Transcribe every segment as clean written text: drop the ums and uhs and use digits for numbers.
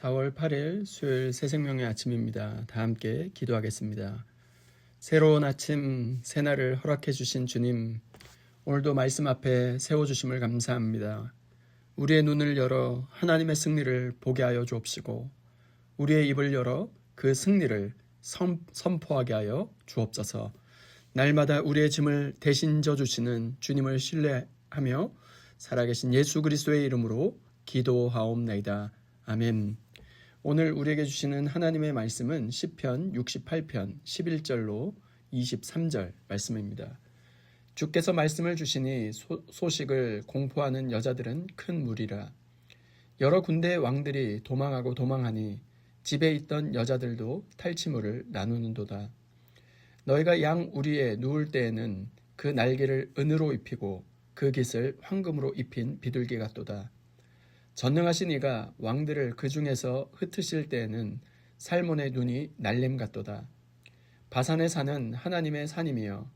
4월 8일 수요일 새생명의 아침입니다. 다 함께 기도하겠습니다. 새로운 아침, 새날을 허락해 주신 주님, 오늘도 말씀 앞에 세워주심을 감사합니다. 우리의 눈을 열어 하나님의 승리를 보게 하여 주옵시고 우리의 입을 열어 그 승리를 선포하게 하여 주옵소서. 날마다 우리의 짐을 대신 져주시는 주님을 신뢰하며 살아계신 예수 그리스도의 이름으로 기도하옵나이다. 아멘. 오늘 우리에게 주시는 하나님의 말씀은 시편 68편 11절로 23절 말씀입니다. 주께서 말씀을 주시니 소식을 공포하는 여자들은 큰 무리라. 여러 군대의 왕들이 도망하고 도망하니 집에 있던 여자들도 탈취물을 나누는도다. 너희가 양 우리에 누울 때에는 그 날개를 은으로 입히고 그 깃을 황금으로 입힌 비둘기 같도다. 전능하신 이가 왕들을 그 중에서 흩으실 때에는 살몬의 눈이 날림 같도다. 바산의 산은 하나님의 산이며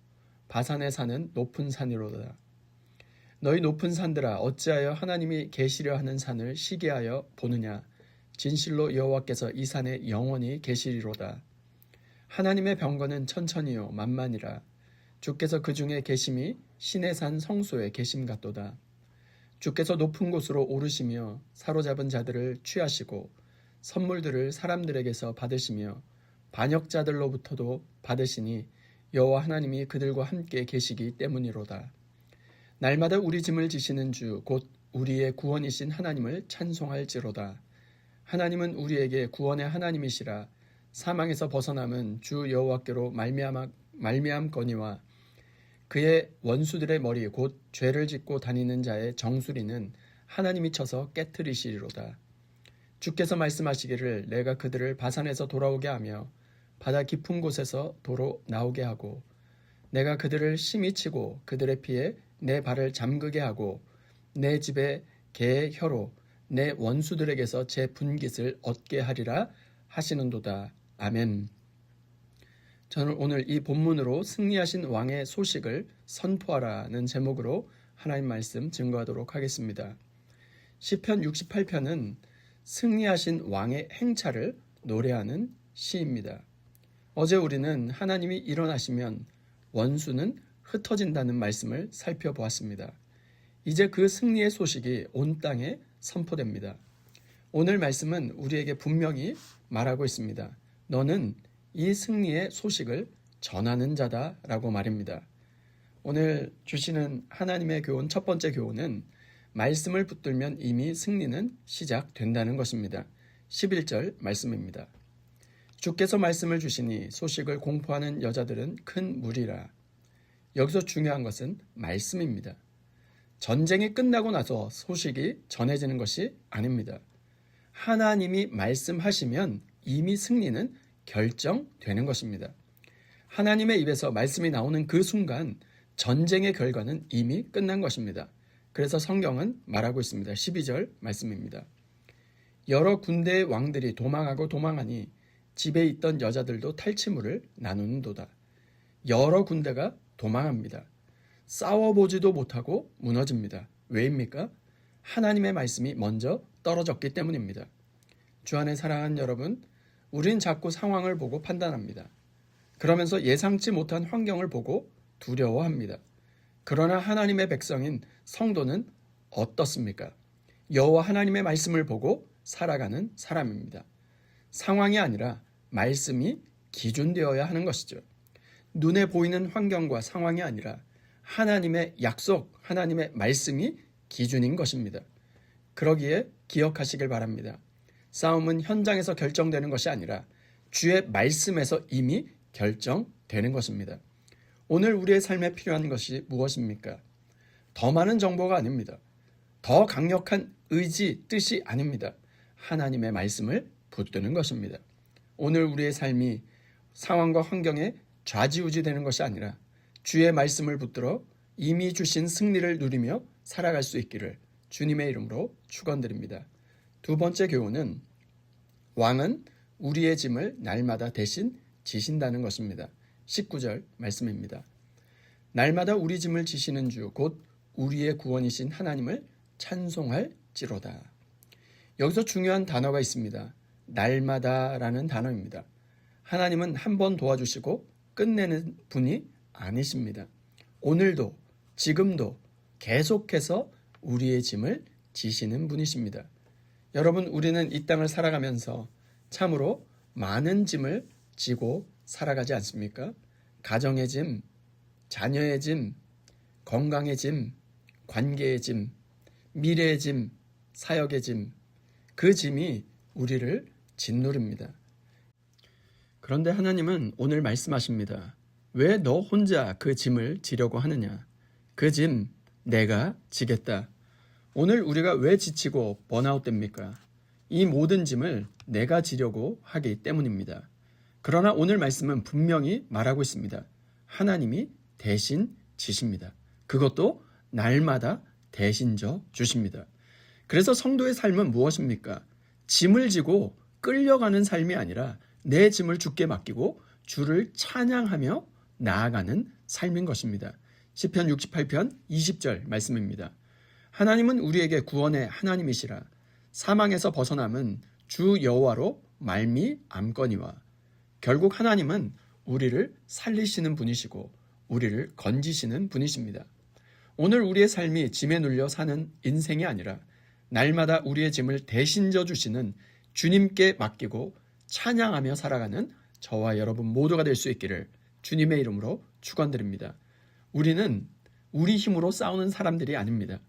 바산의 산은 높은 산이로다. 너희 높은 산들아 어찌하여 하나님이 계시려 하는 산을 시기하여 보느냐. 진실로 여호와께서 이 산에 영원히 계시리로다. 하나님의 병거는 천천히요 만만이라. 주께서 그 중에 계심이 신의 산 성소에 계심 같도다. 주께서 높은 곳으로 오르시며 사로잡은 자들을 취하시고 선물들을 사람들에게서 받으시며 반역자들로부터도 받으시니 여호와 하나님이 그들과 함께 계시기 때문이로다. 날마다 우리 짐을 지시는 주 곧 우리의 구원이신 하나님을 찬송할지로다. 하나님은 우리에게 구원의 하나님이시라. 사망에서 벗어남은 주 여호와께로 말미암거니와 그의 원수들의 머리 곧 죄를 짓고 다니는 자의 정수리는 하나님이 쳐서 깨트리시리로다. 주께서 말씀하시기를 내가 그들을 바산에서 돌아오게 하며 바다 깊은 곳에서 도로 나오게 하고 내가 그들을 심히 치고 그들의 피에 내 발을 잠그게 하고 내 집에 개의 혀로 내 원수들에게서 제 분깃을 얻게 하리라 하시는도다. 아멘. 저는 오늘 이 본문으로 승리하신 왕의 소식을 선포하라는 제목으로 하나님 말씀 증거하도록 하겠습니다. 시편 68편은 승리하신 왕의 행차를 노래하는 시입니다. 어제 우리는 하나님이 일어나시면 원수는 흩어진다는 말씀을 살펴보았습니다. 이제 그 승리의 소식이 온 땅에 선포됩니다. 오늘 말씀은 우리에게 분명히 말하고 있습니다. 너는 이 승리의 소식을 전하는 자다라고 말입니다. 오늘 주시는 하나님의 교훈 첫 번째 교훈은 말씀을 붙들면 이미 승리는 시작된다는 것입니다. 11절 말씀입니다. 주께서 말씀을 주시니 소식을 공포하는 여자들은 큰 무리라. 여기서 중요한 것은 말씀입니다. 전쟁이 끝나고 나서 소식이 전해지는 것이 아닙니다. 하나님이 말씀하시면 이미 승리는 결정되는 것입니다. 하나님의 입에서 말씀이 나오는 그 순간 전쟁의 결과는 이미 끝난 것입니다. 그래서 성경은 말하고 있습니다. 12절 말씀입니다. 여러 군대의 왕들이 도망하고 도망하니 집에 있던 여자들도 탈취물을 나누는도다. 여러 군대가 도망합니다. 싸워보지도 못하고 무너집니다. 왜입니까? 하나님의 말씀이 먼저 떨어졌기 때문입니다. 주 안에 사랑하는 여러분, 우린 자꾸 상황을 보고 판단합니다. 그러면서 예상치 못한 환경을 보고 두려워합니다. 그러나 하나님의 백성인 성도는 어떻습니까? 여호와 하나님의 말씀을 보고 살아가는 사람입니다. 상황이 아니라 말씀이 기준되어야 하는 것이죠. 눈에 보이는 환경과 상황이 아니라 하나님의 약속, 하나님의 말씀이 기준인 것입니다. 그러기에 기억하시길 바랍니다. 싸움은 현장에서 결정되는 것이 아니라 주의 말씀에서 이미 결정되는 것입니다. 오늘 우리의 삶에 필요한 것이 무엇입니까? 더 많은 정보가 아닙니다. 더 강력한 의지, 뜻이 아닙니다. 하나님의 말씀을 붙드는 것입니다. 오늘 우리의 삶이 상황과 환경에 좌지우지되는 것이 아니라 주의 말씀을 붙들어 이미 주신 승리를 누리며 살아갈 수 있기를 주님의 이름으로 축원드립니다. 두 번째 교훈은 왕은 우리의 짐을 날마다 대신 지신다는 것입니다. 19절 말씀입니다. 날마다 우리 짐을 지시는 주 곧 우리의 구원이신 하나님을 찬송할지로다. 여기서 중요한 단어가 있습니다. 날마다라는 단어입니다. 하나님은 한 번 도와주시고 끝내는 분이 아니십니다. 오늘도 지금도 계속해서 우리의 짐을 지시는 분이십니다. 여러분, 우리는 이 땅을 살아가면서 참으로 많은 짐을 지고 살아가지 않습니까? 가정의 짐, 자녀의 짐, 건강의 짐, 관계의 짐, 미래의 짐, 사역의 짐, 그 짐이 우리를 짓누릅니다. 그런데 하나님은 오늘 말씀하십니다. 왜 너 혼자 그 짐을 지려고 하느냐? 그 짐 내가 지겠다. 오늘 우리가 왜 지치고 번아웃 됩니까? 이 모든 짐을 내가 지려고 하기 때문입니다. 그러나 오늘 말씀은 분명히 말하고 있습니다. 하나님이 대신 지십니다. 그것도 날마다 대신 져 주십니다. 그래서 성도의 삶은 무엇입니까? 짐을 지고 끌려가는 삶이 아니라 내 짐을 주께 맡기고 주를 찬양하며 나아가는 삶인 것입니다. 시편 68편 20절 말씀입니다. 하나님은 우리에게 구원의 하나님이시라. 사망에서 벗어남은 주 여호와로 말미암거니와. 결국 하나님은 우리를 살리시는 분이시고 우리를 건지시는 분이십니다. 오늘 우리의 삶이 짐에 눌려 사는 인생이 아니라 날마다 우리의 짐을 대신 져 주시는 주님께 맡기고 찬양하며 살아가는 저와 여러분 모두가 될 수 있기를 주님의 이름으로 축원드립니다. 우리는 우리 힘으로 싸우는 사람들이 아닙니다.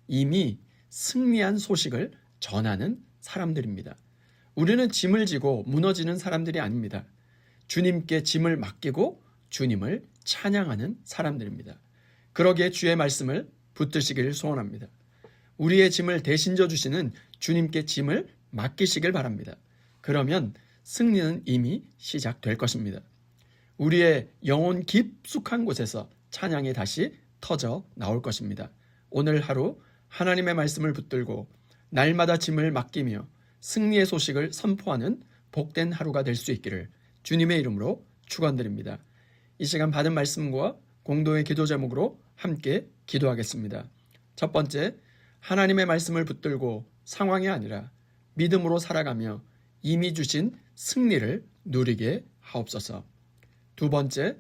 이미 승리한 소식을 전하는 사람들입니다. 우리는 짐을 지고 무너지는 사람들이 아닙니다. 주님께 짐을 맡기고 주님을 찬양하는 사람들입니다. 그러기에 주의 말씀을 붙드시기를 소원합니다. 우리의 짐을 대신 져 주시는 주님께 짐을 맡기시길 바랍니다. 그러면 승리는 이미 시작될 것입니다. 우리의 영혼 깊숙한 곳에서 찬양이 다시 터져 나올 것입니다. 오늘 하루 하나님의 말씀을 붙들고 날마다 짐을 맡기며 승리의 소식을 선포하는 복된 하루가 될 수 있기를 주님의 이름으로 축원드립니다. 이 시간 받은 말씀과 공동의 기도 제목으로 함께 기도하겠습니다. 첫 번째, 하나님의 말씀을 붙들고 상황이 아니라 믿음으로 살아가며 이미 주신 승리를 누리게 하옵소서. 두 번째,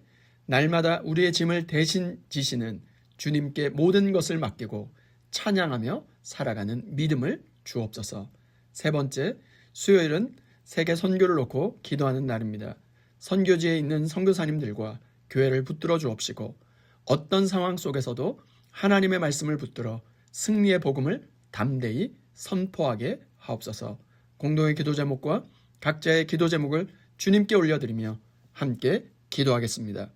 날마다 우리의 짐을 대신 지시는 주님께 모든 것을 맡기고 찬양하며 살아가는 믿음을 주옵소서. 세 번째, 수요일은 세계 선교를 놓고 기도하는 날입니다. 선교지에 있는 선교사님들과 교회를 붙들어 주옵시고 어떤 상황 속에서도 하나님의 말씀을 붙들어 승리의 복음을 담대히 선포하게 하옵소서. 공동의 기도 제목과 각자의 기도 제목을 주님께 올려드리며 함께 기도하겠습니다.